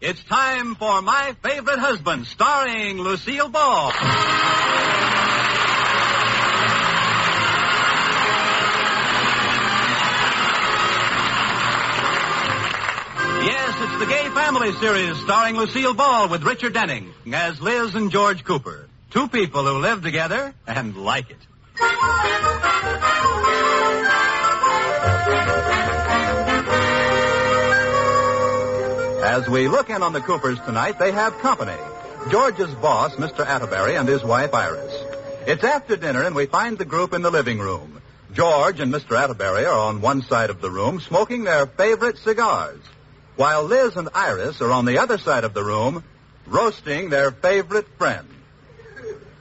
It's time for My Favorite Husband, starring Lucille Ball. Yes, it's the Gay Family series starring Lucille Ball with Richard Denning as Liz and George Cooper. Two people who live together and like it. As we look in on the Coopers tonight, they have company. George's boss, Mr. Atterbury, and his wife, Iris. It's after dinner, and we find the group in the living room. George and Mr. Atterbury are on one side of the room smoking their favorite cigars, while Liz and Iris are on the other side of the room roasting their favorite friend.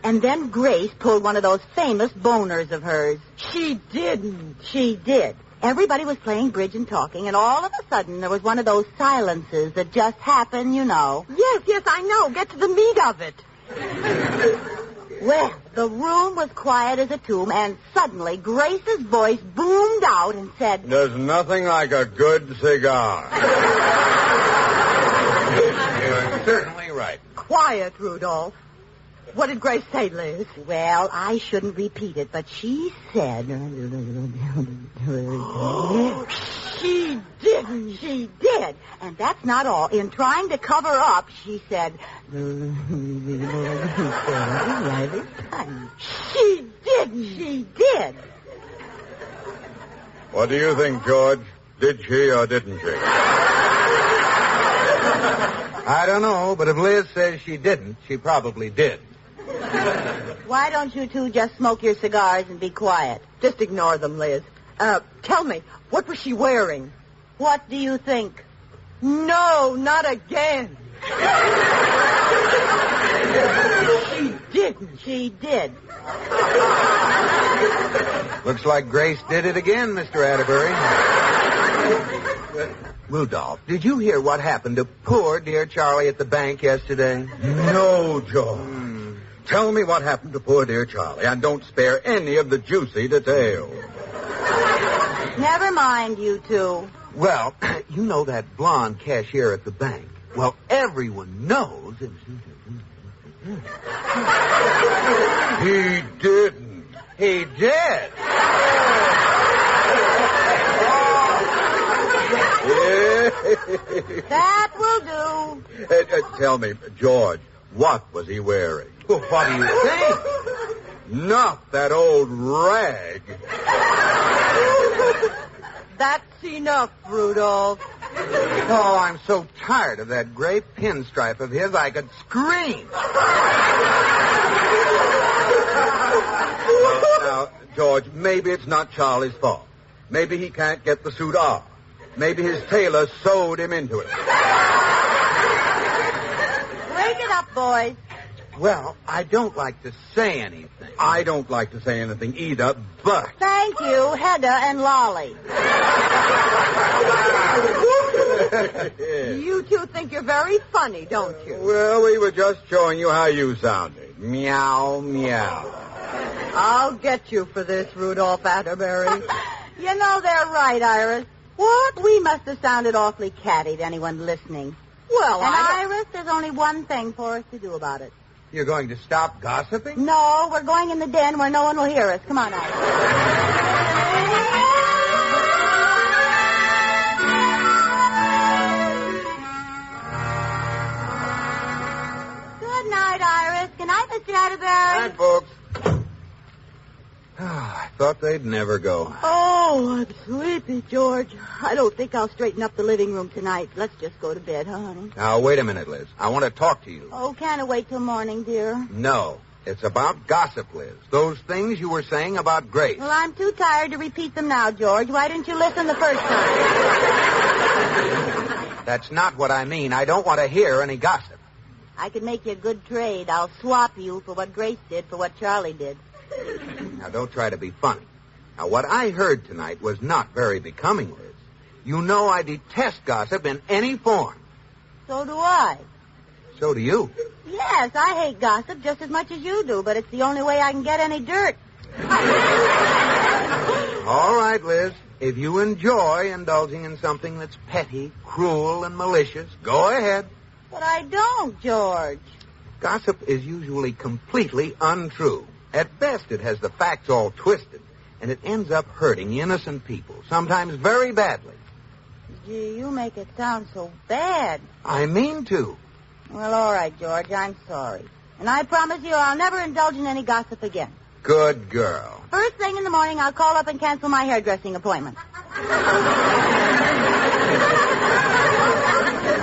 And then Grace pulled one of those famous boners of hers. She didn't. She did. Everybody was playing bridge and talking, and all of a sudden there was one of those silences that just happen, you know. Yes, I know. Get to the meat of it. Well, the room was quiet as a tomb, and suddenly Grace's voice boomed out and said, "There's nothing like a good cigar." You're certainly right. Quiet, Rudolph. What did Grace say, Liz? Well, I shouldn't repeat it, but she said... She didn't. She did. And that's not all. In trying to cover up, she said... She didn't. She did. What do you think, George? Did she or didn't she? I don't know, but if Liz says she didn't, she probably did. Why don't you two just smoke your cigars and be quiet? Just ignore them, Liz. Tell me, what was she wearing? What do you think? No, not again. She didn't. She did. Looks like Grace did it again, Mr. Atterbury. Rudolph, did you hear what happened to poor dear Charlie at the bank yesterday? No, George. Tell me what happened to poor dear Charlie, and don't spare any of the juicy details. Never mind, you two. Well, you know that blonde cashier at the bank. Well, everyone knows. He didn't. He did. That will do. Tell me, George, what was he wearing? Well, what do you think? Not that old rag. That's enough, Rudolph. Oh, I'm so tired of that gray pinstripe of his, I could scream. Now, George, maybe it's not Charlie's fault. Maybe he can't get the suit off. Maybe his tailor sewed him into it. Break it up, boys. Well, I don't like to say anything. I don't like to say anything either, but... Thank you, Hedda and Lolly. You two think you're very funny, don't you? Well, we were just showing you how you sounded. Meow, meow. I'll get you for this, Rudolph Atterbury. You know they're right, Iris. What? We must have sounded awfully catty to anyone listening. Well, and Iris, there's only one thing for us to do about it. You're going to stop gossiping? No, we're going in the den where no one will hear us. Come on, Iris. Good night, Iris. Good night, Mr. Atterbury. Good night, folks. Oh, I thought they'd never go. Oh, I'm sleepy, George. I don't think I'll straighten up the living room tonight. Let's just go to bed, huh, honey? Now, wait a minute, Liz. I want to talk to you. Oh, can't I wait till morning, dear? No. It's about gossip, Liz. Those things you were saying about Grace. Well, I'm too tired to repeat them now, George. Why didn't you listen the first time? That's not what I mean. I don't want to hear any gossip. I could make you a good trade. I'll swap you for what Grace did for what Charlie did. Now, don't try to be funny. Now, what I heard tonight was not very becoming, Liz. You know I detest gossip in any form. So do I. So do you. Yes, I hate gossip just as much as you do, but it's the only way I can get any dirt. All right, Liz. If you enjoy indulging in something that's petty, cruel, and malicious, go ahead. But I don't, George. Gossip is usually completely untrue. At best, it has the facts all twisted, and it ends up hurting innocent people, sometimes very badly. Gee, you make it sound so bad. I mean to. Well, all right, George, I'm sorry. And I promise you I'll never indulge in any gossip again. Good girl. First thing in the morning, I'll call up and cancel my hairdressing appointment.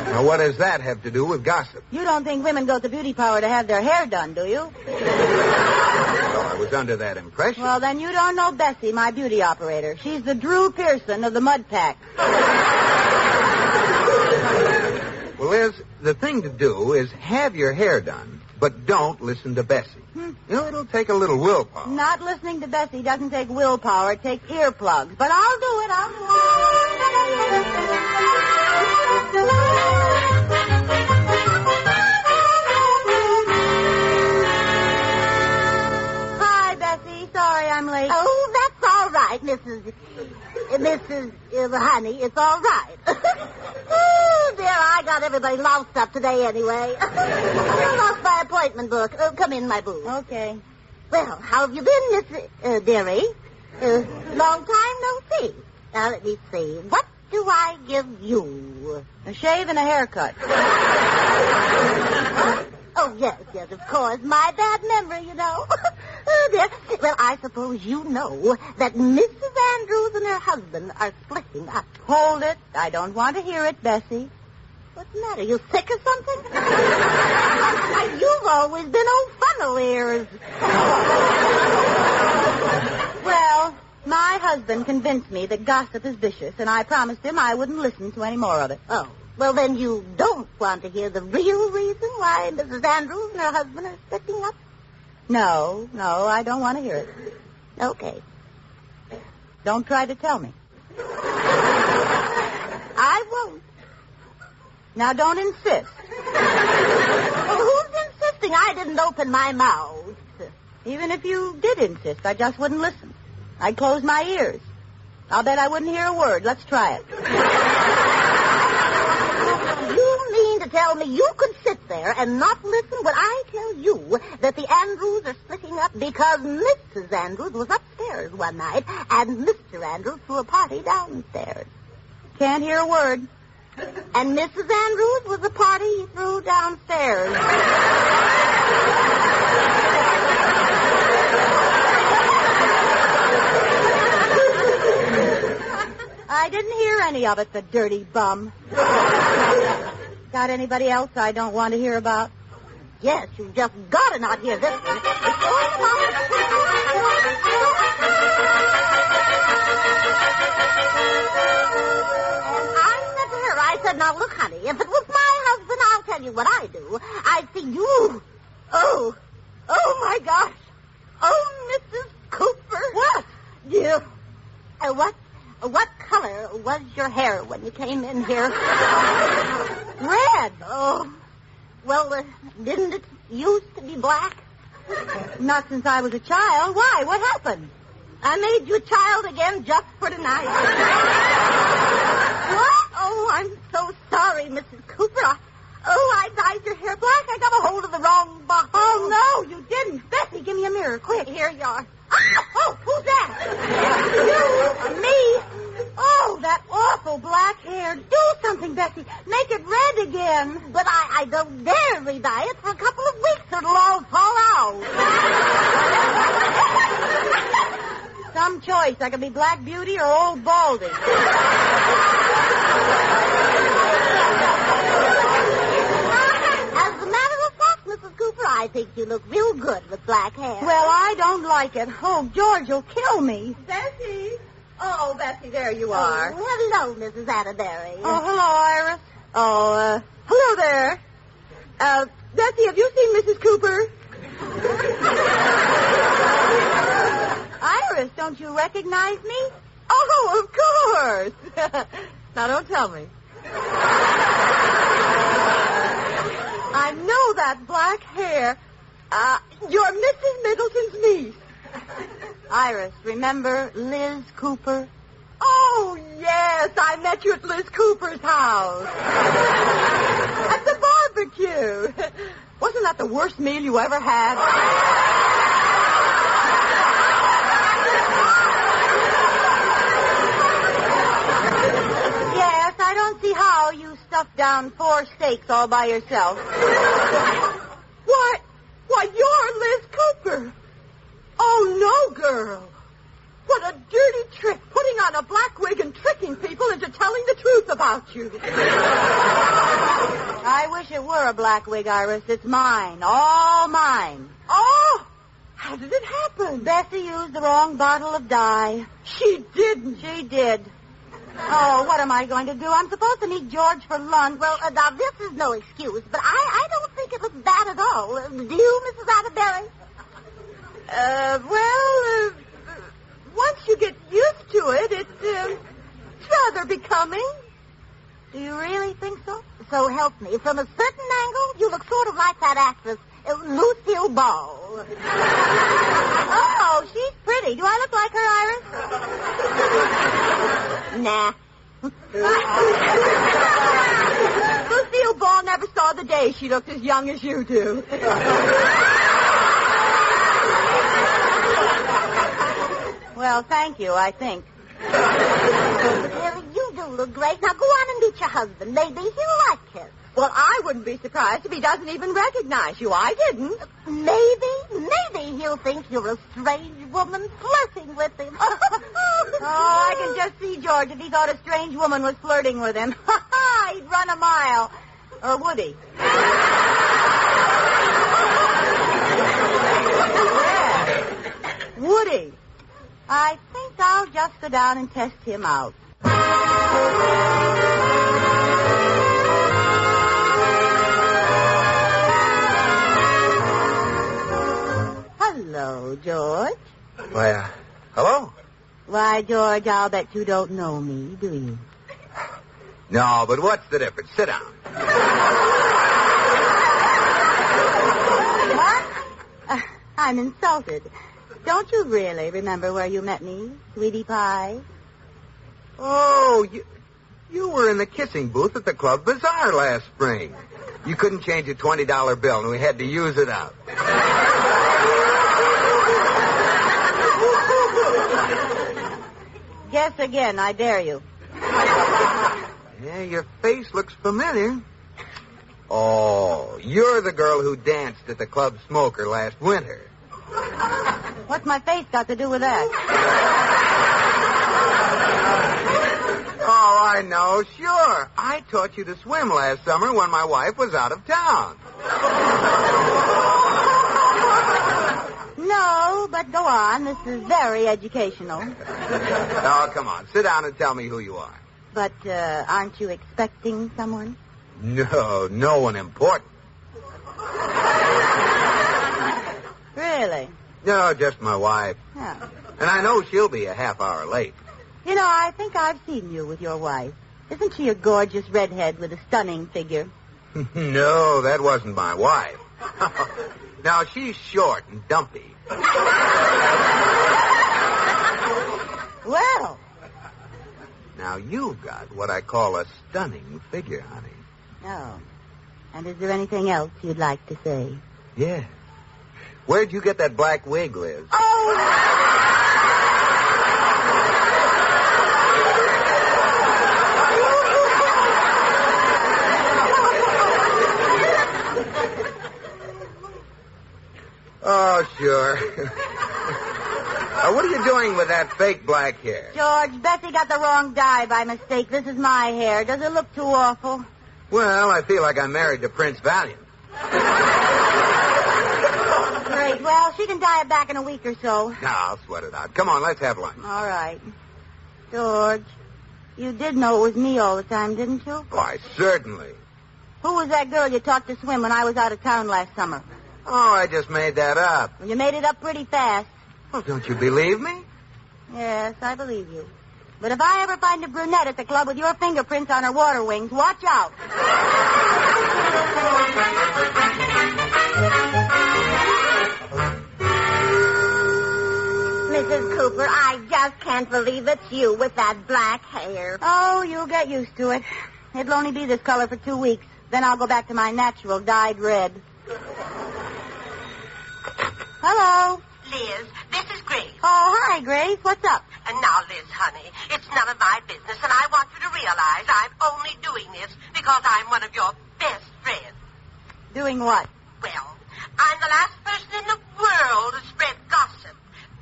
Now, what does that have to do with gossip? You don't think women go to beauty parlor to have their hair done, do you? Well, I was under that impression. Well, then you don't know Bessie, my beauty operator. She's the Drew Pearson of the mud pack. Well, Liz, the thing to do is have your hair done, but don't listen to Bessie. You know, it'll take a little willpower. Not listening to Bessie doesn't take willpower. It takes earplugs. But I'll do it. Hi, Bessie. Sorry I'm late. Oh, that's all right, Mrs. Honey. It's all right. Oh, dear, I got everybody loused up today anyway. I lost my appointment book. Come in my booth. Okay. Well, how have you been, Miss Dearie? Long time no see. Now, let me see. What do I give you? A shave and a haircut. Oh, yes, of course. My bad memory, you know. Oh, dear. Well, I suppose you know that Mrs. Andrews and her husband are splitting up. Hold it. I don't want to hear it, Bessie. What's the matter? You sick or something? You've always been old funnel ears. Well, my husband convinced me that gossip is vicious, and I promised him I wouldn't listen to any more of it. Oh, well, then you don't want to hear the real reason why Mrs. Andrews and her husband are splitting up? No, I don't want to hear it. Okay. Don't try to tell me. I won't. Now, don't insist. Well, who's insisting? I didn't open my mouth. Even if you did insist, I just wouldn't listen. I'd close my ears. I'll bet I wouldn't hear a word. Let's try it. You mean to tell me you could sit there and not listen when I tell you that the Andrews are splitting up because Mrs. Andrews was upstairs one night and Mr. Andrews threw a party downstairs? Can't hear a word. And Mrs. Andrews was the party he threw downstairs. I didn't hear any of it, the dirty bum. Got anybody else I don't want to hear about? Yes, you just gotta not hear this one. It's all about... And I said to her, I said, now look, honey, if it was my husband, I'll tell you what I do. I'd see you. Oh, my gosh. Oh, Mrs. Cooper. What? You. What color was your hair when you came in here? Red. Oh, well, didn't it used to be black? Not since I was a child. Why? What happened? I made you a child again just for tonight. What? Oh, I'm so sorry, Mrs. Cooper. I dyed your hair black. I got a hold of the wrong box. Oh, no, you didn't. Bessie, give me a mirror, quick. Here you are. Oh, who's that? You. Me. Oh, that awful black hair. Do something, Bessie. Make it red again. But I don't dare re-dye it for a couple of weeks or it'll all fall out. Some choice. I could be Black Beauty or Old Baldy. As a matter of fact, Mrs. Cooper, I think you look real good with black hair. Well, I don't like it. Oh, George, you'll kill me. Bessie. Oh, Bessie, there you are. Oh, hello, Mrs. Atterbury. Oh, hello, Iris. Oh, hello there. Bessie, have you seen Mrs. Cooper? Iris, don't you recognize me? Oh, of course. Now, don't tell me. I know that black hair. You're Mrs. Middleton's niece. Iris, remember Liz Cooper? Oh, yes. I met you at Liz Cooper's house. At the worst meal you ever had? Yes, I don't see how you stuffed down 4 steaks all by yourself. What? Why, you're Liz Cooper. Oh, no, girl. What a dirty trick, putting on a black wig and tricking people into telling the truth about you. I wish it were a black wig, Iris. It's mine. All mine. Oh! How did it happen? Bessie used the wrong bottle of dye. She didn't. She did. Oh, what am I going to do? I'm supposed to meet George for lunch. Well, now, this is no excuse, but I don't think it was bad at all. Do you, Mrs. Atterbury? Once you get used to it, it's rather becoming. Do you really think so? So help me. From a certain angle, you look sort of like that actress, Lucille Ball. Oh, she's pretty. Do I look like her, Iris? Nah. Lucille Ball never saw the day she looked as young as you do. Well, thank you, I think. Well, you do look great. Now go on and meet your husband. Maybe he'll like it. Well, I wouldn't be surprised if he doesn't even recognize you. I didn't. Maybe he'll think you're a strange woman flirting with him. Oh, I can just see George if he thought a strange woman was flirting with him. He'd run a mile. Or would he? Yeah. Would he? I think I'll just go down and test him out. Hello, George. Why, hello? Why, George, I'll bet you don't know me, do you? No, but what's the difference? Sit down. What? I'm insulted. Don't you really remember where you met me, sweetie pie? Oh, you were in the kissing booth at the Club Bazaar last spring. You couldn't change a $20 bill, and we had to use it up. Guess again, I dare you. Yeah, your face looks familiar. Oh, you're the girl who danced at the Club Smoker last winter. What's my face got to do with that? Oh, I know, sure. I taught you to swim last summer when my wife was out of town. No, but go on. This is very educational. Oh, come on. Sit down and tell me who you are. But aren't you expecting someone? No, no one important. Really? No, just my wife. Oh. And I know she'll be a half hour late. You know, I think I've seen you with your wife. Isn't she a gorgeous redhead with a stunning figure? No, that wasn't my wife. Now, she's short and dumpy. Well. Now, you've got what I call a stunning figure, honey. Oh. And is there anything else you'd like to say? Yeah. Where'd you get that black wig, Liz? Oh! Oh, sure. What are you doing with that fake black hair? George, Bessie got the wrong dye by mistake. This is my hair. Does it look too awful? Well, I feel like I'm married to Prince Valiant. Great. Well, she can dye it back in a week or so. No, I'll sweat it out. Come on, let's have lunch. All right. George, you did know it was me all the time, didn't you? Why, certainly. Who was that girl you taught to swim when I was out of town last summer? Oh, I just made that up. Well, you made it up pretty fast. Well, don't you believe me? Yes, I believe you. But if I ever find a brunette at the club with your fingerprints on her water wings, watch out. Mrs. Cooper, I just can't believe it's you with that black hair. Oh, you'll get used to it. It'll only be this color for 2 weeks. Then I'll go back to my natural dyed red. Hello. Liz, this is Grace. Oh, hi, Grace. What's up? And now, Liz, honey, it's none of my business, and I want you to realize I'm only doing this because I'm one of your best friends. Doing what? Well, I'm the last person in the world to spread gossip,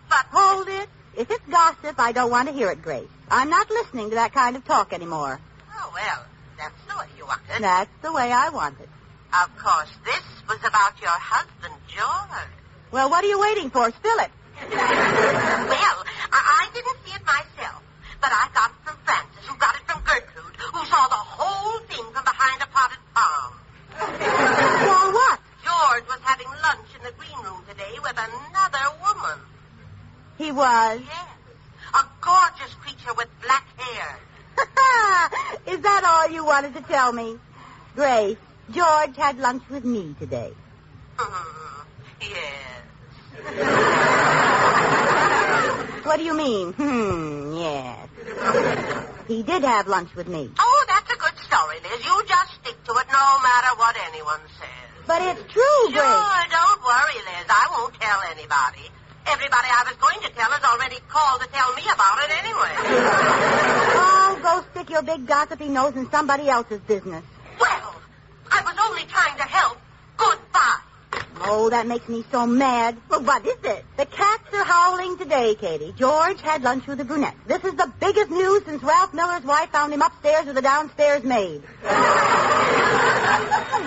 but... Hold it. If it's gossip, I don't want to hear it, Grace. I'm not listening to that kind of talk anymore. Oh, well, that's the way you want it. That's the way I want it. Of course, this was about your husband, George. Well, what are you waiting for? Spill it. Well, I didn't see it myself, but I got it from Francis, who got it from Gertrude, who saw the whole thing from behind a potted palm. Well, what? George was having lunch in the green room today with another woman. He was? Yes, a gorgeous creature with black hair. Is that all you wanted to tell me? Grace, George had lunch with me today. Yes. What do you mean? Yes. He did have lunch with me. Oh, that's a good story, Liz. You just stick to it no matter what anyone says. But it's true, Grace. Sure, don't worry, Liz. I won't tell anybody. Everybody I was going to tell has already called to tell me about it anyway. Oh, go stick your big gossipy nose in somebody else's business. Well, I was only trying to help. Goodbye. Oh, that makes me so mad. Well, what is it? The cats are howling today, Katie. George had lunch with a brunette. This is the biggest news since Ralph Miller's wife found him upstairs with a downstairs maid. Oh,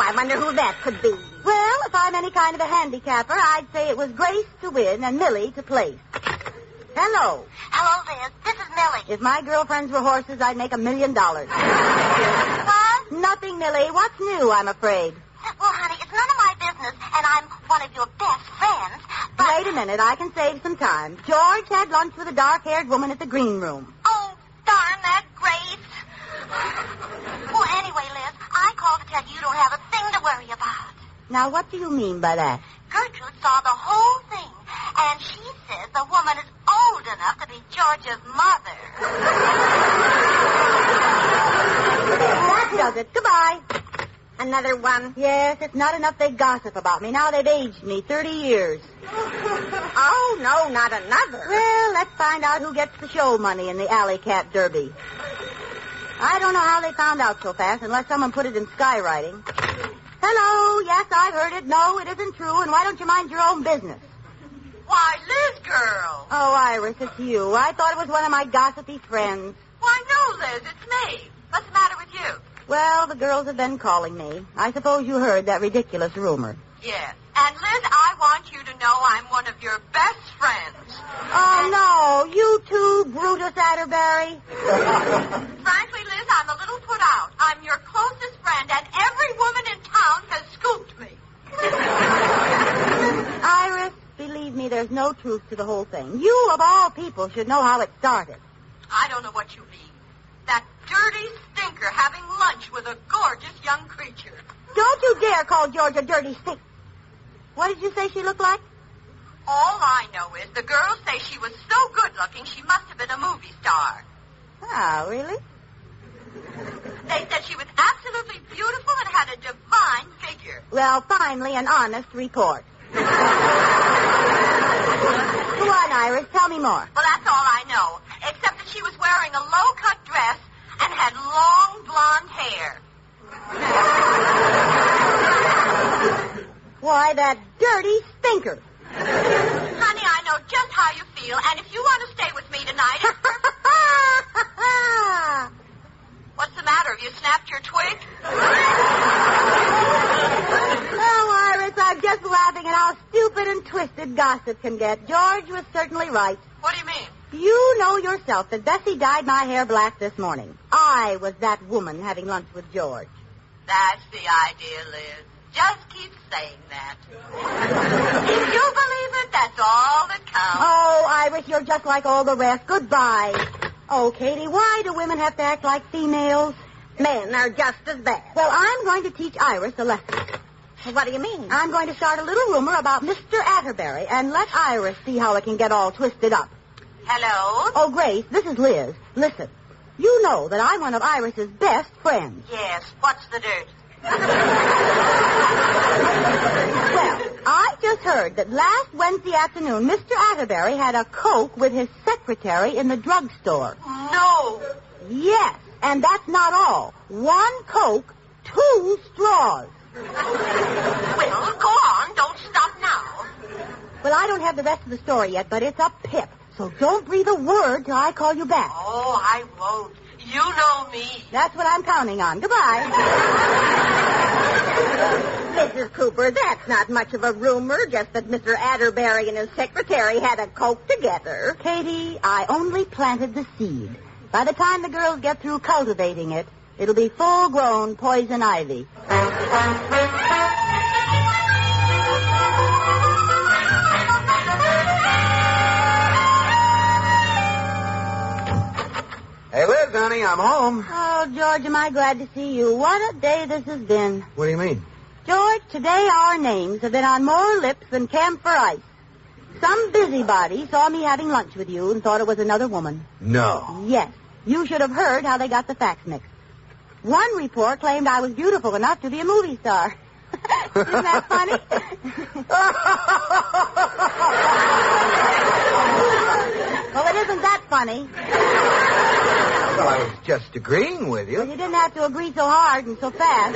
I wonder who that could be. Well, if I'm any kind of a handicapper, I'd say it was Grace to win and Millie to place. Hello. Hello, Liz. This is Millie. If my girlfriends were horses, I'd make $1 million. What? Nothing, Millie. What's new, I'm afraid? Well, honey, it's none of my business, and I'm one of your best friends, but... Wait a minute. I can save some time. George had lunch with a dark-haired woman at the green room. Oh, darn that Grace. Well, anyway, Liz, I called to tell you don't have a thing to worry about. Now, what do you mean by that? Gertrude saw the whole thing, and she says the woman is old enough to be George's mother. That does it. Goodbye. Another one? Yes, it's not enough they gossip about me. Now they've aged me 30 years. Oh, no, not another. Well, let's find out who gets the show money in the Alley Cat Derby. I don't know how they found out so fast unless someone put it in skywriting. Hello, yes, I've heard it. No, it isn't true, and why don't you mind your own business? Why, Liz, girl. Oh, Iris, it's you. I thought it was one of my gossipy friends. Why, no, Liz, it's me. What's the matter with you? Well, the girls have been calling me. I suppose you heard that ridiculous rumor. Yes. And, Liz, I want you to know I'm one of your best friends. Oh, no. You too, Brutus Atterbury. Frankly, Liz, I'm a little put out. I'm your closest friend, and every woman in town has scooped me. Iris, believe me, there's no truth to the whole thing. You, of all people, should know how it started. I don't know what you mean. That dirty stinker having lunch with a gorgeous young creature. Don't you dare call George a dirty stink. What did you say she looked like? All I know is the girls say she was so good-looking she must have been a movie star. Oh, really? They said she was absolutely beautiful and had a divine figure. Well, finally, an honest report. Go on, Iris. Tell me more. Well, that's all I know, except that she was wearing a low-cut dress and had long blonde hair. Why, that dirty stinker. Honey, I know just how you feel, and if you want to stay with me tonight... What's the matter? Have you snapped your twig? Oh, Iris, I'm just laughing at how stupid and twisted gossip can get. George was certainly right. What do you mean? You know yourself that Bessie dyed my hair black this morning. I was that woman having lunch with George. That's the idea, Liz. Just keep saying that. If you believe it, that's all that counts. Oh, Iris, you're just like all the rest. Goodbye. Oh, Katie, why do women have to act like females? Men are just as bad. Well, I'm going to teach Iris a lesson. What do you mean? I'm going to start a little rumor about Mr. Atterbury and let Iris see how it can get all twisted up. Hello? Oh, Grace, this is Liz. Listen, you know that I'm one of Iris's best friends. Yes, what's the dirt? Well, I just heard that last Wednesday afternoon, Mr. Atterbury had a Coke with his secretary in the drugstore. No. Yes, and that's not all. 1 Coke, 2 straws. Well, go on. Don't stop now. Well, I don't have the rest of the story yet, but it's a pip. So don't breathe a word till I call you back. Oh, I won't. You know me. That's what I'm counting on. Goodbye. Mrs. Cooper, that's not much of a rumor, just that Mr. Atterbury and his secretary had a Coke together. Katie, I only planted the seed. By the time the girls get through cultivating it, it'll be full-grown poison ivy. Hey, Liz, honey, I'm home. Oh, George, am I glad to see you. What a day this has been. What do you mean? George, today our names have been on more lips than camphor ice. Some busybody saw me having lunch with you and thought it was another woman. No. Yes. You should have heard how they got the facts mixed. One report claimed I was beautiful enough to be a movie star. Isn't that funny? Well, it isn't that funny. Well, I was just agreeing with Well, you. you didn't have to agree so hard and so fast.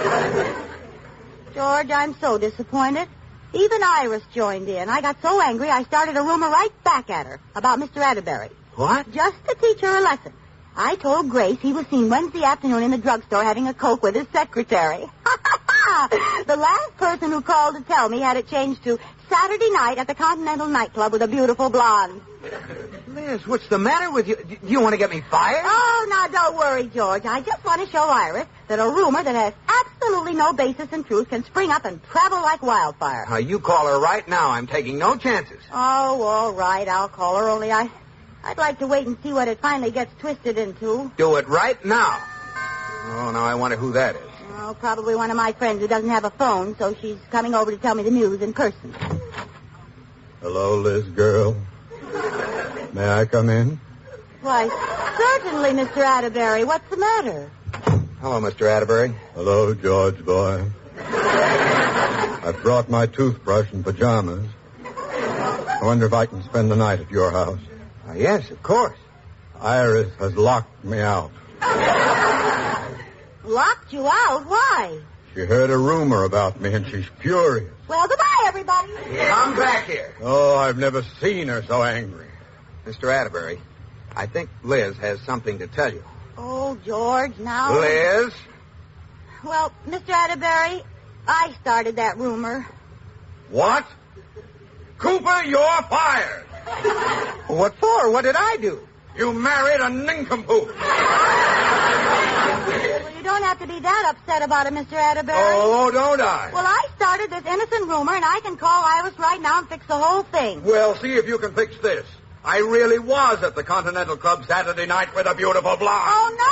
George, I'm so disappointed. Even Iris joined in. I got so angry I started a rumor right back at her about Mr. Atterbury. What? Just to teach her a lesson. I told Grace he was seen Wednesday afternoon in the drugstore having a Coke with his secretary. The last person who called to tell me had it changed to Saturday night at the Continental nightclub with a beautiful blonde. Liz, what's the matter with you? Do you want to get me fired? Oh, now don't worry, George. I just want to show Iris that a rumor that has absolutely no basis in truth can spring up and travel like wildfire. You call her right now. I'm taking no chances. Oh, all right. I'll call her, only I'd like to wait and see what it finally gets twisted into. Do it right now. Oh, now I wonder who that is. Oh, probably one of my friends who doesn't have a phone, so she's coming over to tell me the news in person. Hello, Liz girl. May I come in? Why, certainly, Mr. Atterbury. What's the matter? Hello, Mr. Atterbury. Hello, George boy. I've brought my toothbrush and pajamas. I wonder if I can spend the night at your house. Yes, of course. Iris has locked me out. Locked you out? Why? She heard a rumor about me, and she's furious. Well, goodbye, everybody. Come back here. Oh, I've never seen her so angry. Mr. Atterbury, I think Liz has something to tell you. Oh, George, now... Liz? Well, Mr. Atterbury, I started that rumor. What? Cooper, you're fired. What for? What did I do? You married a nincompoop. Well, you don't have to be that upset about it, Mr. Atterbury. Oh, don't I? Well, I started this innocent rumor, and I can call Iris right now and fix the whole thing. Well, see if you can fix this. I really was at the Continental Club Saturday night with a beautiful blonde. Oh, no!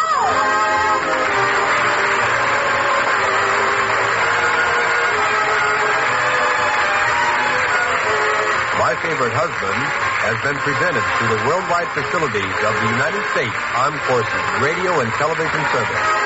My Favorite Husband has been presented through the worldwide facilities of the United States Armed Forces Radio and Television Service.